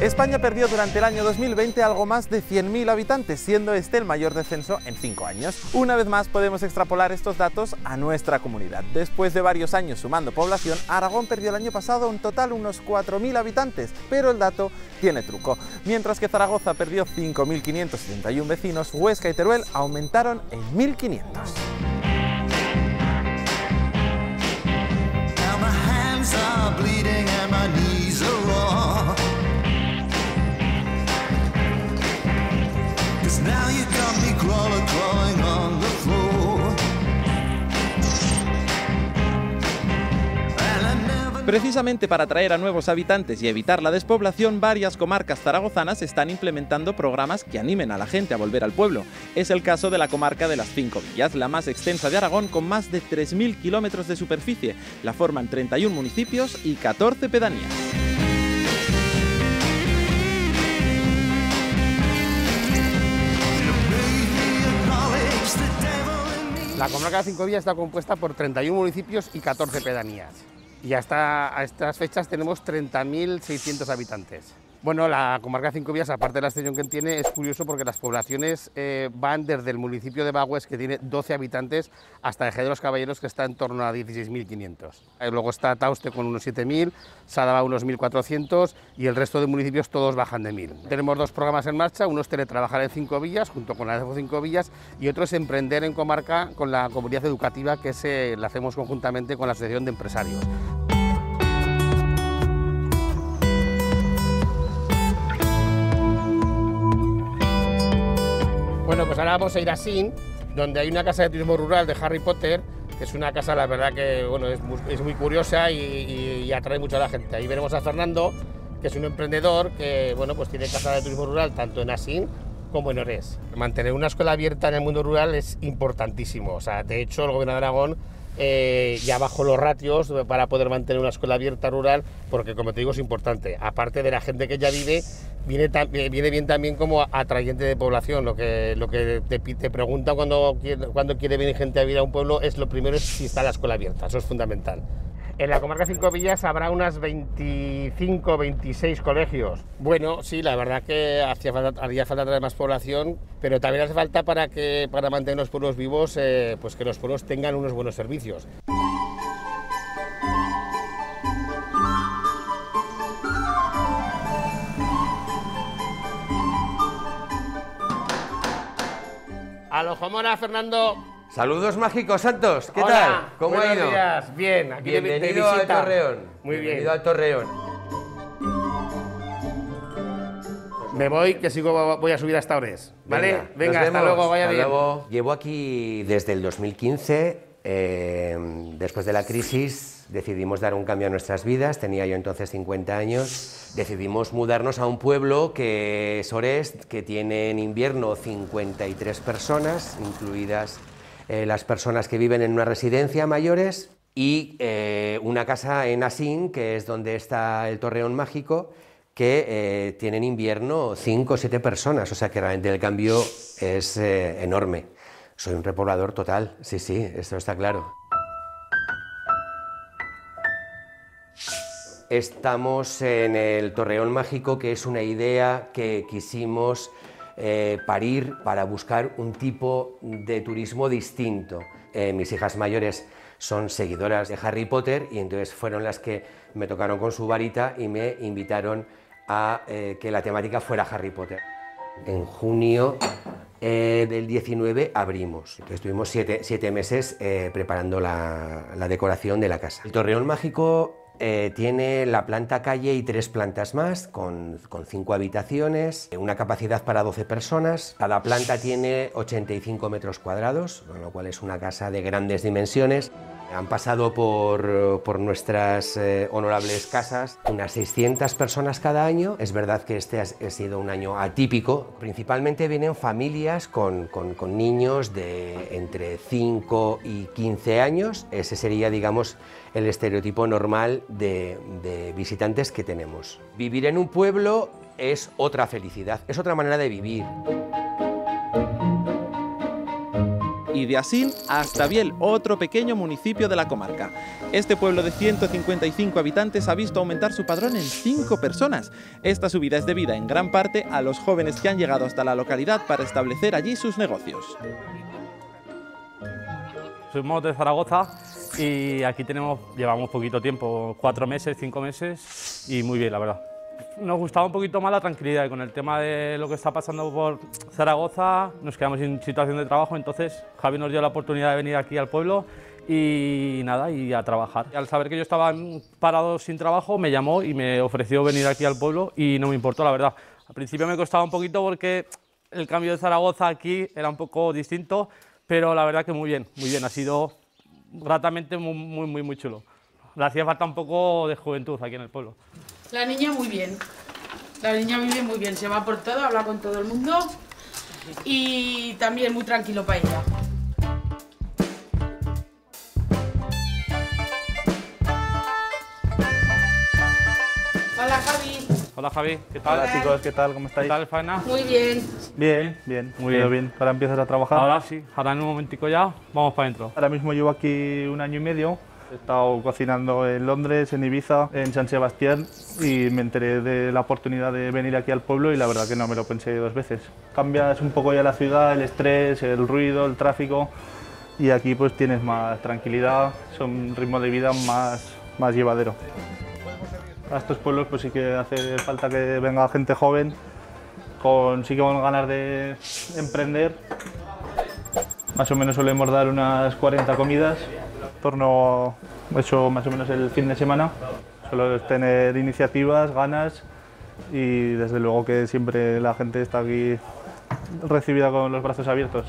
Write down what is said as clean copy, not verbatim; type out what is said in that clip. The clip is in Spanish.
España perdió durante el año 2020 algo más de 100.000 habitantes, siendo este el mayor descenso en 5 años. Una vez más podemos extrapolar estos datos a nuestra comunidad. Después de varios años sumando población, Aragón perdió el año pasado en total unos 4.000 habitantes, pero el dato tiene truco. Mientras que Zaragoza perdió 5.571 vecinos, Huesca y Teruel aumentaron en 1.500. Precisamente para atraer a nuevos habitantes y evitar la despoblación, varias comarcas zaragozanas están implementando programas que animen a la gente a volver al pueblo. Es el caso de la comarca de las 5 Villas, la más extensa de Aragón, con más de 3.000 kilómetros de superficie. La forman 31 municipios y 14 pedanías. La comarca de 5 Villas está compuesta por 31 municipios y 14 pedanías. Y hasta a estas fechas tenemos 30.600 habitantes. Bueno, la comarca de 5 Villas, aparte de la extensión que tiene, es curioso porque las poblaciones van desde el municipio de Bagües, que tiene 12 habitantes, hasta Eje de los Caballeros, que está en torno a 16.500. Luego está Tauste con unos 7.000, Sadaba unos 1.400 y el resto de municipios todos bajan de 1.000. Tenemos dos programas en marcha, uno es teletrabajar en 5 Villas, junto con la de 5 Villas, y otro es emprender en comarca con la comunidad educativa, que la hacemos conjuntamente con la Asociación de Empresarios. Bueno, pues ahora vamos a ir a Sin, donde hay una casa de turismo rural de Harry Potter, que es una casa, la verdad, que bueno, es muy curiosa y atrae mucho a la gente. Ahí veremos a Fernando, que es un emprendedor que bueno, pues tiene casa de turismo rural tanto en Asín como en Orés. Mantener una escuela abierta en el mundo rural es importantísimo. O sea, de hecho, el Gobierno de Aragón ya bajó los ratios para poder mantener una escuela abierta rural, porque, como te digo, es importante. Aparte de la gente que ya vive, viene bien también como atrayente de población. Lo que te preguntan cuando quiere venir gente a vivir a un pueblo es lo primero, es si está la escuela abierta. Eso es fundamental. En la comarca de 5 Villas habrá unas 25, 26 colegios. Bueno, sí, la verdad que haría falta traer más población, pero también hace falta para mantener los pueblos vivos, pues que los pueblos tengan unos buenos servicios. Alojomora, Fernando. Saludos mágicos, Santos. ¿Qué Hola, tal? ¿Cómo ha ido? Días. Bien, aquí Bienvenido al Torreón. Muy bien. Bienvenido al Torreón. Me voy, que voy a subir hasta Orés. ¿Vale? Venga, hasta luego, vaya bien. Luego. Llevo aquí desde el 2015. Después de la crisis decidimos dar un cambio a nuestras vidas. Tenía yo entonces 50 años. Decidimos mudarnos a un pueblo que es Orés, que tiene en invierno 53 personas, incluidas las personas que viven en una residencia mayores, y una casa en Asín, que es donde está el Torreón Mágico, que tiene en invierno 5 o 7 personas, o sea que realmente el cambio es enorme. Soy un repoblador total, sí, esto está claro. Estamos en el Torreón Mágico, que es una idea que quisimos parir para buscar un tipo de turismo distinto. Mis hijas mayores son seguidoras de Harry Potter y entonces fueron las que me tocaron con su varita y me invitaron a que la temática fuera Harry Potter. En junio del 19 abrimos. Entonces, estuvimos 7 meses preparando la decoración de la casa. El Torreón Mágico tiene la planta calle y 3 plantas más, con 5 habitaciones, una capacidad para 12 personas. Cada planta tiene 85 metros cuadrados, con lo cual es una casa de grandes dimensiones. Han pasado por nuestras honorables casas unas 600 personas cada año. Es verdad que este ha sido un año atípico. Principalmente vienen familias con niños de entre 5 y 15 años. Ese sería, digamos, el estereotipo normal de visitantes que tenemos. Vivir en un pueblo es otra felicidad, es otra manera de vivir. y de Asín hasta Biel, otro pequeño municipio de la comarca. Este pueblo de 155 habitantes ha visto aumentar su padrón en 5 personas. Esta subida es debida en gran parte a los jóvenes que han llegado hasta la localidad para establecer allí sus negocios. Somos de Zaragoza y aquí llevamos poquito tiempo, 4 meses, 5 meses y muy bien, la verdad. Nos gustaba un poquito más la tranquilidad y con el tema de lo que está pasando por Zaragoza nos quedamos sin situación de trabajo, entonces Javi nos dio la oportunidad de venir aquí al pueblo y nada, y a trabajar. Al saber que yo estaba parado sin trabajo me llamó y me ofreció venir aquí al pueblo y no me importó, la verdad. Al principio me costaba un poquito porque el cambio de Zaragoza aquí era un poco distinto, pero la verdad que muy bien, ha sido gratamente muy chulo. Le hacía falta un poco de juventud aquí en el pueblo. La niña muy bien, la niña vive muy bien, se va por todo, habla con todo el mundo y también muy tranquilo para ella. Hola Javi. Hola Javi, ¿qué tal? Hola chicos, ¿qué tal? ¿Cómo estáis? ¿Qué tal, faena? Muy bien. Bien, Muy bien. bien. Ahora empiezas a trabajar. Ahora sí, ahora en un momentico ya vamos para adentro. Ahora mismo llevo aquí 1 año y medio. He estado cocinando en Londres, en Ibiza, en San Sebastián y me enteré de la oportunidad de venir aquí al pueblo y la verdad que no me lo pensé 2 veces. Cambias un poco ya la ciudad, el estrés, el ruido, el tráfico y aquí pues tienes más tranquilidad, son un ritmo de vida más llevadero. A estos pueblos pues sí que hace falta que venga gente joven sí que con ganas de emprender. Más o menos solemos dar unas 40 comidas, en torno a eso más o menos el fin de semana. Solo es tener iniciativas, ganas y desde luego que siempre la gente está aquí recibida con los brazos abiertos.